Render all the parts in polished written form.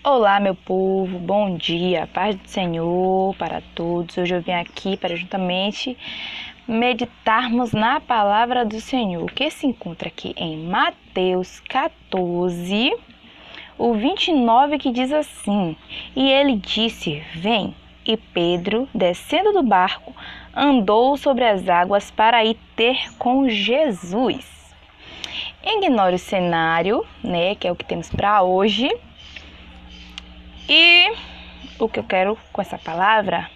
Olá, meu povo, bom dia, paz do Senhor para todos. Hoje eu vim aqui para juntamente meditarmos na palavra do Senhor, que se encontra aqui em Mateus 14, o 29, que diz assim: E ele disse: Vem. E Pedro, descendo do barco, andou sobre as águas para ir ter com Jesus. Ignore o cenário, que é o que temos para hoje. E o que eu quero com essa palavra,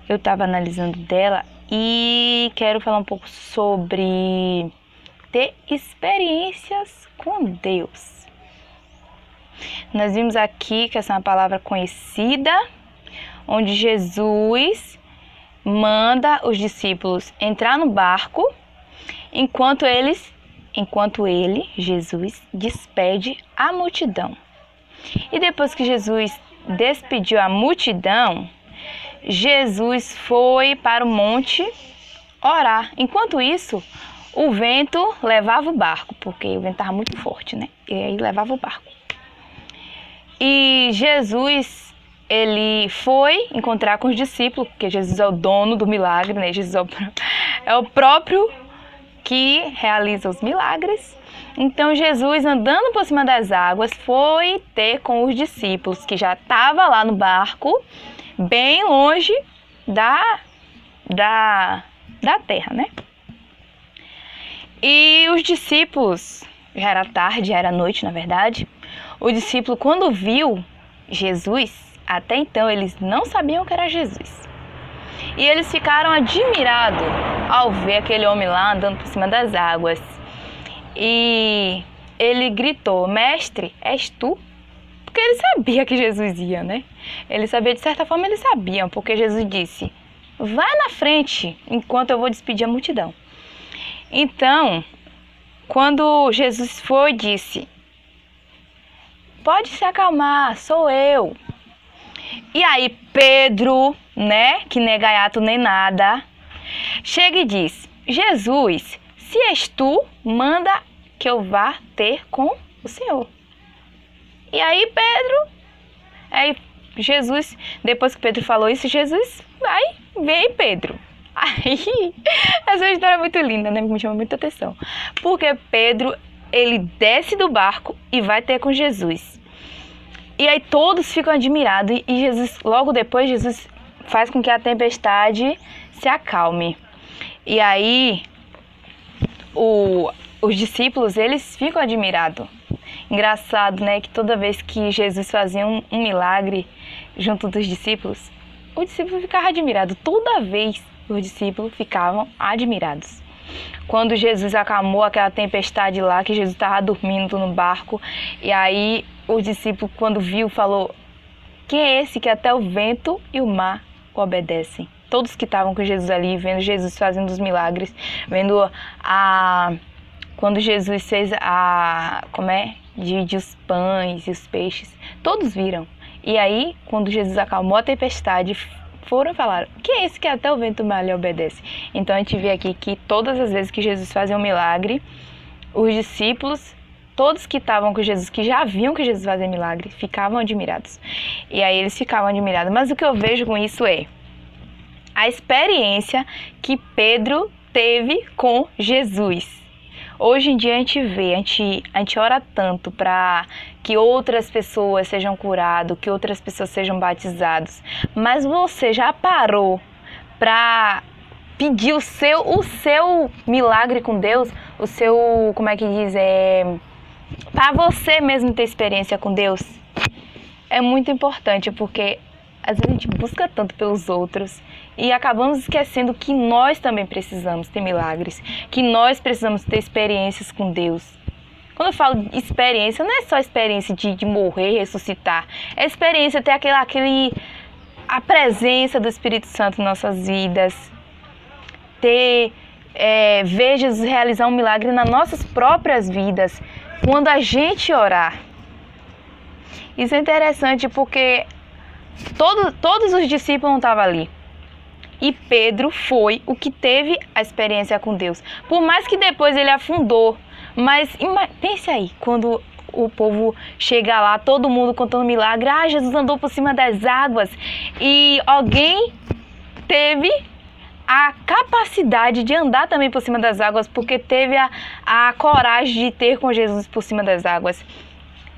eu estava analisando dela e quero falar um pouco sobre ter experiências com Deus. Nós vimos aqui que essa é uma palavra conhecida, onde Jesus manda os discípulos entrar no barco, enquanto ele, Jesus, despede a multidão. E depois que Jesus despediu a multidão, Jesus foi para o monte orar. Enquanto isso, o vento levava o barco, porque o vento estava muito forte, E aí levava o barco. E Jesus, ele foi encontrar com os discípulos, porque Jesus é o dono do milagre, Jesus é o próprio que realiza os milagres. Então Jesus, andando por cima das águas, foi ter com os discípulos, que já estavam lá no barco, bem longe da terra, E os discípulos, já era tarde, já era noite, na verdade, o discípulo, quando viu Jesus, até então eles não sabiam que era Jesus. E eles ficaram admirados ao ver aquele homem lá andando por cima das águas. E ele gritou: Mestre, és tu? Porque ele sabia que Jesus ia, Ele sabia, de certa forma eles sabiam, porque Jesus disse: vai na frente, enquanto eu vou despedir a multidão. Então, quando Jesus foi, disse: pode se acalmar, sou eu. E aí Pedro, que nem é gaiato nem nada, chega e diz: Jesus, se és tu, manda que eu vá ter com o Senhor. E aí Jesus, depois que Pedro falou isso, Jesus vem Pedro. Aí, essa história é muito linda, Me chama muita atenção. Porque Pedro, ele desce do barco e vai ter com Jesus. E aí todos ficam admirados e Jesus, logo depois, Jesus faz com que a tempestade se acalme. E aí os discípulos, eles ficam admirados. Engraçado, que toda vez que Jesus fazia um milagre junto dos discípulos, o discípulo ficava admirado. Toda vez os discípulos ficavam admirados. Quando Jesus acalmou aquela tempestade lá, que Jesus estava dormindo no barco, e aí o discípulo, quando viu, falou: quem é esse que até o vento e o mar o obedecem? Todos que estavam com Jesus ali, vendo Jesus fazendo os milagres, vendo quando Jesus fez dividir os pães e os peixes, todos viram. E aí, quando Jesus acalmou a tempestade, foram e falaram: quem é esse que até o vento e o mar lhe obedece? Então a gente vê aqui que todas as vezes que Jesus fazia um milagre, os discípulos, todos que estavam com Jesus, que já viam que Jesus fazia milagre, ficavam admirados. E aí eles ficavam admirados. Mas o que eu vejo com isso é a experiência que Pedro teve com Jesus. Hoje em dia a gente vê, a gente ora tanto para que outras pessoas sejam curadas, que outras pessoas sejam batizadas. Mas você já parou para pedir o seu milagre com Deus? O seu, para você mesmo ter experiência com Deus? É muito importante, porque às vezes a gente busca tanto pelos outros e acabamos esquecendo que nós também precisamos ter milagres, que nós precisamos ter experiências com Deus. Quando eu falo de experiência, não é só experiência de morrer, ressuscitar. É experiência ter a presença do Espírito Santo em nossas vidas. Ver Jesus realizar um milagre nas nossas próprias vidas, quando a gente orar. Isso é interessante porque todos os discípulos não estavam ali. E Pedro foi o que teve a experiência com Deus. Por mais que depois ele afundou. Mas pense aí, quando o povo chega lá, todo mundo contando milagre. Ah, Jesus andou por cima das águas. E alguém teve a capacidade de andar também por cima das águas, porque teve a coragem de ter com Jesus por cima das águas.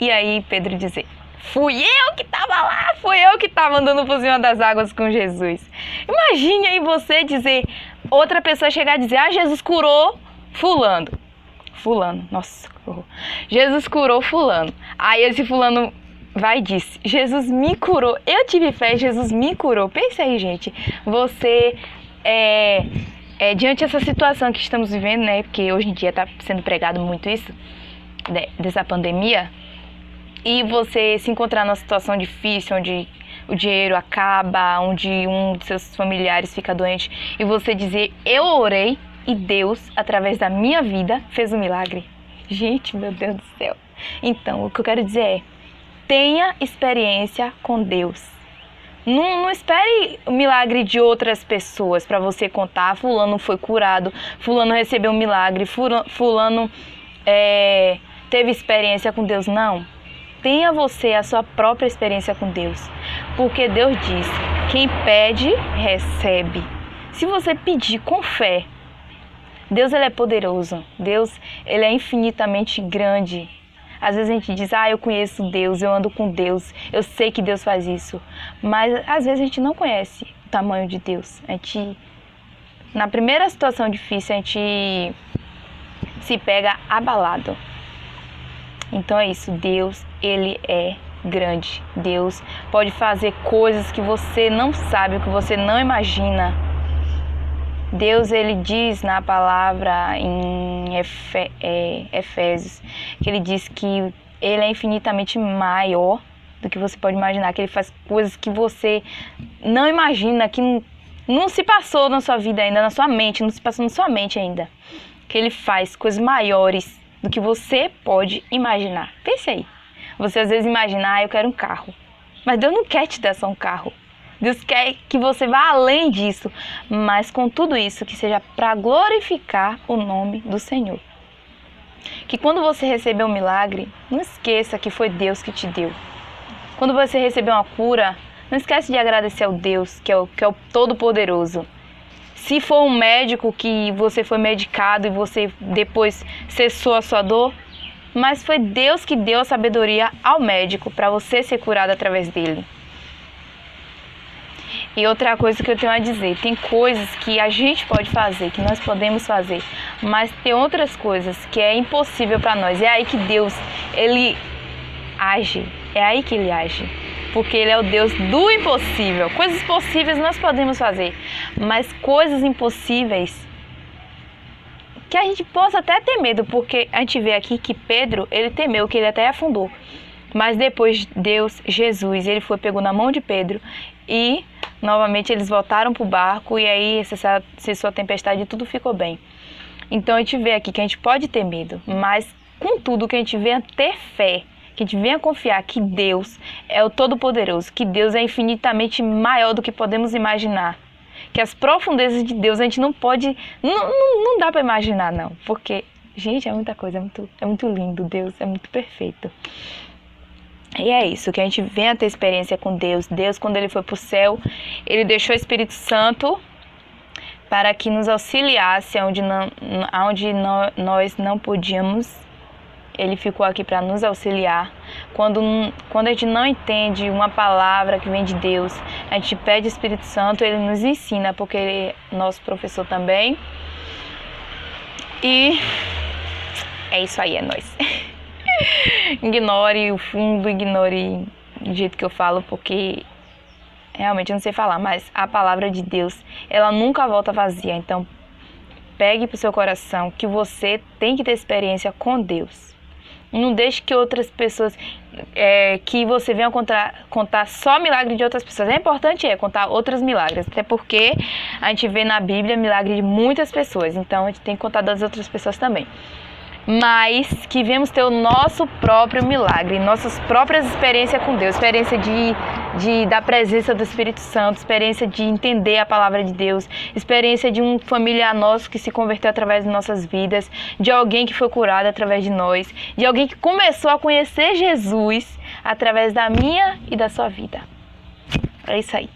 E aí Pedro dizer: fui eu que estava lá, fui eu que estava andando por cima das águas com Jesus. Imagine aí você dizer, outra pessoa chegar a dizer: ah, Jesus curou fulano, nossa, que horror. Jesus curou fulano. Aí esse fulano vai e diz: Jesus me curou, eu tive fé, Jesus me curou. Pensa aí, gente, você diante dessa situação que estamos vivendo, né, porque hoje em dia está sendo pregado muito isso, dessa pandemia, e você se encontrar numa situação difícil, onde o dinheiro acaba, onde um de seus familiares fica doente, e você dizer: eu orei e Deus, através da minha vida, fez um milagre. Gente, meu Deus do céu. Então, o que eu quero dizer é: tenha experiência com Deus. Não espere o milagre de outras pessoas para você contar. Fulano foi curado, fulano recebeu um milagre, fulano teve experiência com Deus. Não. Tenha você a sua própria experiência com Deus. Porque Deus diz: quem pede, recebe. Se você pedir com fé, Deus ele é poderoso. Deus ele é infinitamente grande. Às vezes a gente diz: ah, eu conheço Deus, eu ando com Deus, eu sei que Deus faz isso. Mas às vezes a gente não conhece o tamanho de Deus. Na primeira situação difícil, a gente se pega abalado. Então é isso, Deus, ele é grande. Deus pode fazer coisas que você não sabe, que você não imagina. Deus, ele diz na palavra em Efésios, que ele diz que ele é infinitamente maior do que você pode imaginar, que ele faz coisas que você não imagina, que não se passou na sua vida ainda, na sua mente, não se passou na sua mente ainda. Que ele faz coisas maiores do que você pode imaginar. Pense aí. Você às vezes imagina: ah, eu quero um carro. Mas Deus não quer te dar só um carro. Deus quer que você vá além disso, mas com tudo isso, que seja para glorificar o nome do Senhor. Que quando você receber um milagre, não esqueça que foi Deus que te deu. Quando você receber uma cura, não esquece de agradecer ao Deus, que é o Todo-Poderoso. Se for um médico que você foi medicado e você depois cessou a sua dor, mas foi Deus que deu a sabedoria ao médico para você ser curado através dele. E outra coisa que eu tenho a dizer: tem coisas que a gente pode fazer, que nós podemos fazer, mas tem outras coisas que é impossível para nós. É aí que Deus, ele age, é aí que ele age, porque ele é o Deus do impossível. Coisas possíveis nós podemos fazer, mas coisas impossíveis que a gente possa até ter medo, porque a gente vê aqui que Pedro, ele temeu, que ele até afundou. Mas depois Deus, Jesus, ele pegou na mão de Pedro e novamente eles voltaram para o barco, e aí cessou a tempestade e tudo ficou bem. Então a gente vê aqui que a gente pode ter medo, mas contudo que a gente venha ter fé, que a gente venha confiar que Deus é o Todo-Poderoso, que Deus é infinitamente maior do que podemos imaginar. Que as profundezas de Deus a gente não pode, não dá para imaginar não, porque, gente, é muita coisa, é muito lindo, Deus é muito perfeito. E é isso, que a gente venha ter experiência com Deus. Deus, quando ele foi para o céu, ele deixou o Espírito Santo para que nos auxiliasse onde nós não podíamos. Ele ficou aqui para nos auxiliar. Quando a gente não entende uma palavra que vem de Deus, a gente pede o Espírito Santo, ele nos ensina, porque ele é nosso professor também. E é isso aí, é nóis. Ignore o fundo, ignore o jeito que eu falo, porque realmente eu não sei falar, mas a palavra de Deus, ela nunca volta vazia. Então, pegue para o seu coração que você tem que ter experiência com Deus. Não deixe que outras pessoas, que você venha contar só milagre de outras pessoas. É importante contar outros milagres, até porque a gente vê na Bíblia milagre de muitas pessoas, então a gente tem que contar das outras pessoas também. Mas que venhamos ter o nosso próprio milagre, nossas próprias experiências com Deus, experiência de da presença do Espírito Santo, experiência de entender a palavra de Deus, experiência de um familiar nosso que se converteu através de nossas vidas, de alguém que foi curado através de nós, de alguém que começou a conhecer Jesus através da minha e da sua vida. É isso aí.